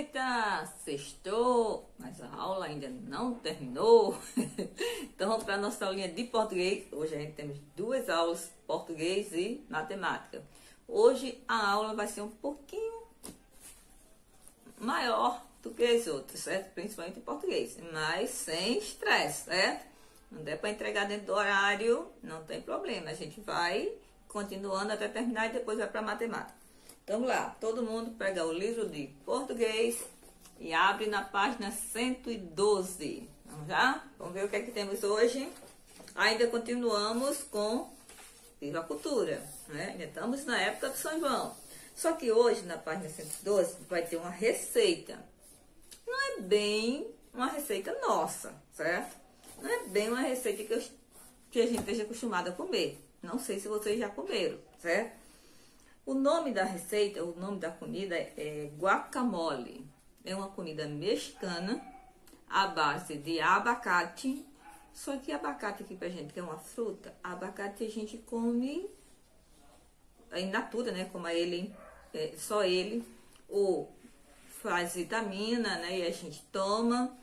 Eita, sextou, mas a aula ainda não terminou. Então vamos para a nossa aulinha de português. Hoje a gente temos duas aulas, português e matemática. Hoje a aula vai ser um pouquinho maior do que as outras, certo? Principalmente em português, mas sem estresse, certo? Não der para entregar dentro do horário, não tem problema. A gente vai continuando até terminar e depois vai para matemática. Então, vamos lá, todo mundo pega o livro de português e abre na página 112. Vamos lá? Vamos ver o que é que temos hoje. Ainda continuamos com Viva a Cultura, né? Ainda estamos na época do São João. Só que hoje, na página 112, vai ter uma receita. Não é bem uma receita nossa, certo? Não é bem uma receita que a gente esteja acostumado a comer. Não sei se vocês já comeram, certo? O nome da receita, o nome da comida é guacamole. É uma comida mexicana à base de abacate. Só que abacate aqui pra gente, que é uma fruta, abacate a gente come in natura, né? Como ele, só ele, ou faz vitamina, né? E a gente toma,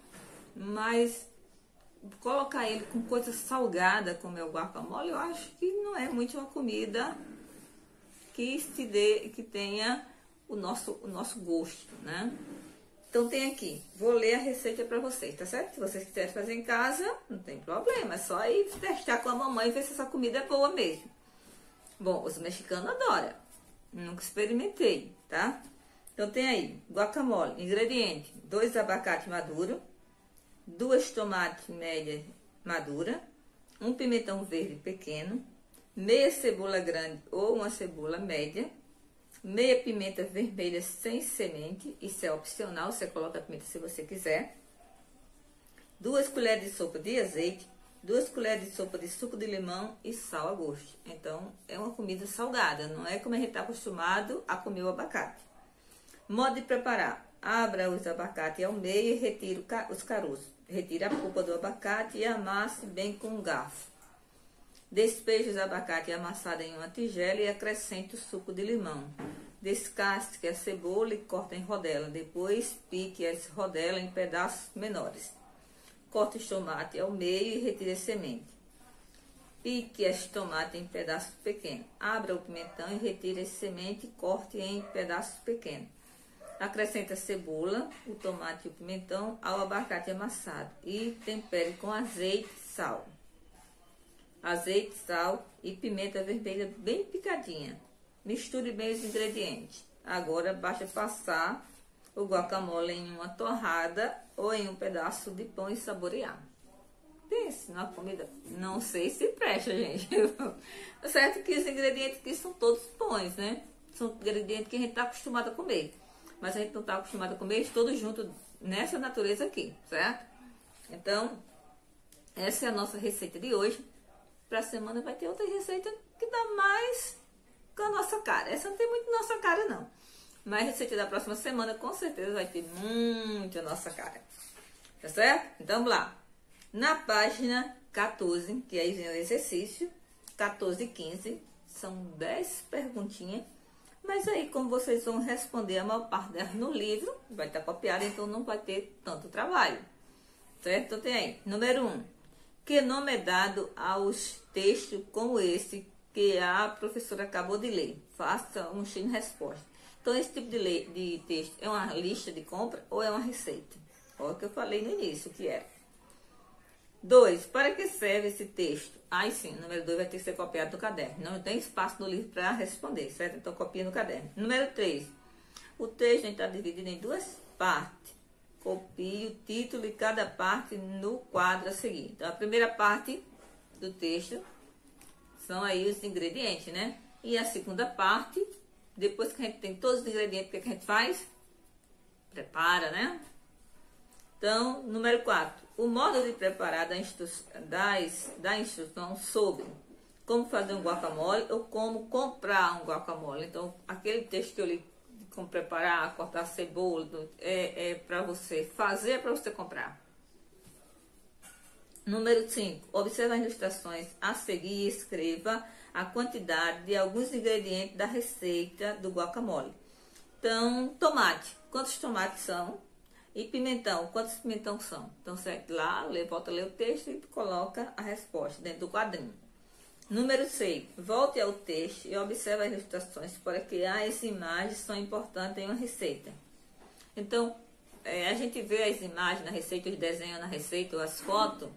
mas colocar ele com coisa salgada, como é o guacamole, eu acho que não é muito uma comida que tenha o nosso gosto, né? Então tem aqui, vou ler a receita para vocês, tá certo? Se vocês quiserem fazer em casa, não tem problema, é só ir testar com a mamãe e ver se essa comida é boa mesmo. Bom, os mexicanos adoram, nunca experimentei, tá? Então tem aí, guacamole, ingrediente, 2 abacates maduros, 2 tomates médias maduras, 1 pimentão verde pequeno, meia cebola grande ou uma cebola média, meia pimenta vermelha sem semente, isso é opcional, você coloca a pimenta se você quiser, 2 colheres de sopa de azeite, 2 colheres de sopa de suco de limão e sal a gosto. Então, é uma comida salgada, não é como a gente está acostumado a comer o abacate. Modo de preparar: abra os abacates ao meio e retire os caroços. Retire a polpa do abacate e amasse bem com um garfo. Despeje os abacates amassados em uma tigela e acrescente o suco de limão. Descasque a cebola e corte em rodela. Depois pique as rodelas em pedaços menores. Corte os tomates ao meio e retire a semente. Pique as tomates em pedaços pequenos. Abra o pimentão e retire as sementes e corte em pedaços pequenos. Acrescente a cebola, o tomate e o pimentão ao abacate amassado e tempere com azeite e sal. Azeite, sal e pimenta vermelha bem picadinha. Misture bem os ingredientes. Agora basta passar o guacamole em uma torrada ou em um pedaço de pão e saborear. Pense numa comida, não sei se presta, gente. É certo que os ingredientes aqui são todos bons, né? São ingredientes que a gente está acostumado a comer. Mas a gente não está acostumado a comer todos juntos nessa natureza aqui, certo? Então, essa é a nossa receita de hoje. Para a semana vai ter outra receita que dá mais com a nossa cara. Essa não tem muito nossa cara, não. Mas a receita da próxima semana com certeza vai ter muito a nossa cara. Tá certo? Então vamos lá. Na página 14, que aí vem o exercício, 14 e 15, são 10 perguntinhas. Mas aí, como vocês vão responder a maior parte delas no livro, vai estar copiado, então não vai ter tanto trabalho. Certo? Então tem aí, número 1. Que nome é dado aos textos como esse que a professora acabou de ler? Faça um X de resposta. Então, esse tipo de texto é uma lista de compra ou é uma receita? Olha o que eu falei no início, que é. 2. Para que serve esse texto? Aí sim, número 2 vai ter que ser copiado do caderno. Não tem espaço no livro para responder, certo? Então, copia no caderno. Número 3. O texto está dividido em 2 partes. Copie o título de cada parte no quadro a seguir. Então, a primeira parte do texto são aí os ingredientes, né? E a segunda parte, depois que a gente tem todos os ingredientes, o que a gente faz? Prepara, né? Então, número 4. O modo de preparar da instrução sobre como fazer um guacamole ou como comprar um guacamole. Então, aquele texto que eu li, como preparar, cortar cebola, é para você fazer, é para você comprar. Número 5. Observe as ilustrações a seguir e escreva a quantidade de alguns ingredientes da receita do guacamole. Então, tomate. Quantos tomates são? E pimentão. Quantos pimentão são? Então, você lá, volta a ler o texto e coloca a resposta dentro do quadrinho. Número 6. Volte ao texto e observe as ilustrações para criar as imagens são importantes em uma receita. Então, a gente vê as imagens na receita, os desenhos na receita, ou as fotos,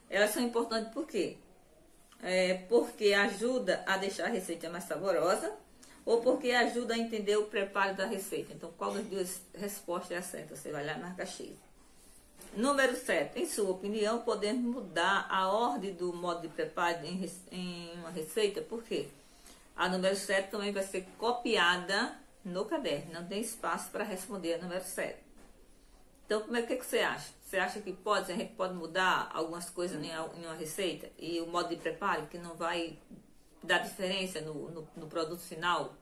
elas são importantes por quê? Porque ajuda a deixar a receita mais saborosa ou porque ajuda a entender o preparo da receita. Então, qual das duas respostas é a certa? Você vai lá na caixinha. Número 7. Em sua opinião, podemos mudar a ordem do modo de preparo em uma receita? Por quê? A número 7 também vai ser copiada no caderno. Não tem espaço para responder a número 7. Então, como é que você acha? Você acha que a gente pode mudar algumas coisas em uma receita? E o modo de preparo, que não vai dar diferença no produto final?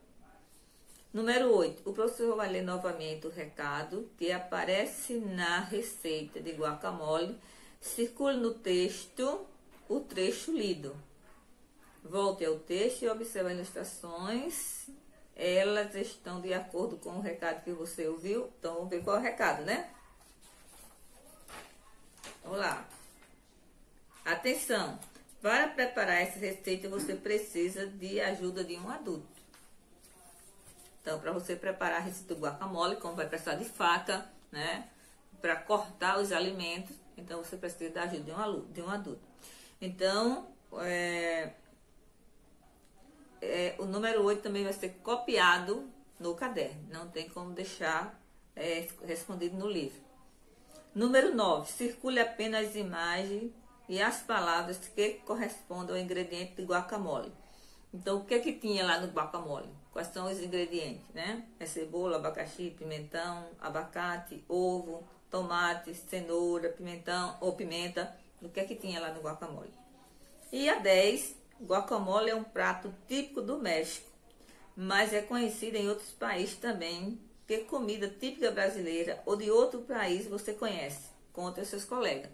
Número 8. O professor vai ler novamente o recado que aparece na receita de guacamole. Circule no texto o trecho lido. Volte ao texto e observe as ilustrações. Elas estão de acordo com o recado que você ouviu. Então, vamos ver qual é o recado, né? Vamos lá. Atenção! Para preparar essa receita, você precisa de ajuda de um adulto. Então, para você preparar a receita do guacamole, como vai precisar de faca, né? Para cortar os alimentos, então você precisa da ajuda de um adulto. Então, o número 8 também vai ser copiado no caderno. Não tem como deixar respondido no livro. Número 9. Circule apenas as imagens e as palavras que correspondem ao ingrediente de guacamole. Então, o que é que tinha lá no guacamole? Quais são os ingredientes, né? É cebola, abacaxi, pimentão, abacate, ovo, tomate, cenoura, pimentão ou pimenta. O que é que tinha lá no guacamole? E a 10, guacamole é um prato típico do México, mas é conhecido em outros países também. Que comida típica brasileira ou de outro país você conhece? Conte aos seus colegas.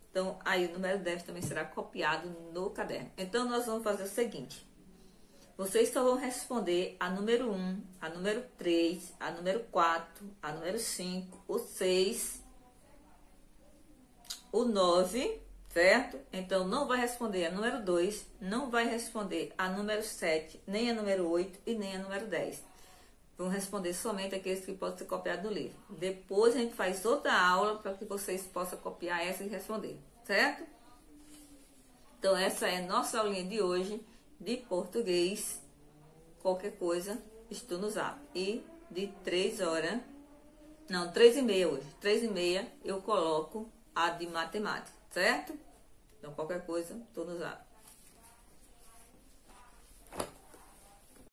Então, aí o número 10 também será copiado no caderno. Então, nós vamos fazer o seguinte. Vocês só vão responder a número 1, a número 3, a número 4, a número 5, o 6, o 9, certo? Então, não vai responder a número 2, não vai responder a número 7, nem a número 8 e nem a número 10. Vão responder somente aqueles que podem ser copiados do livro. Depois a gente faz outra aula para que vocês possam copiar essa e responder, certo? Então essa é a nossa aulinha de hoje de português. Qualquer coisa, estou no Zap. E de 3h, não, 3h30 hoje. 3h30 eu coloco a de matemática, certo? Então qualquer coisa, estou no Zap.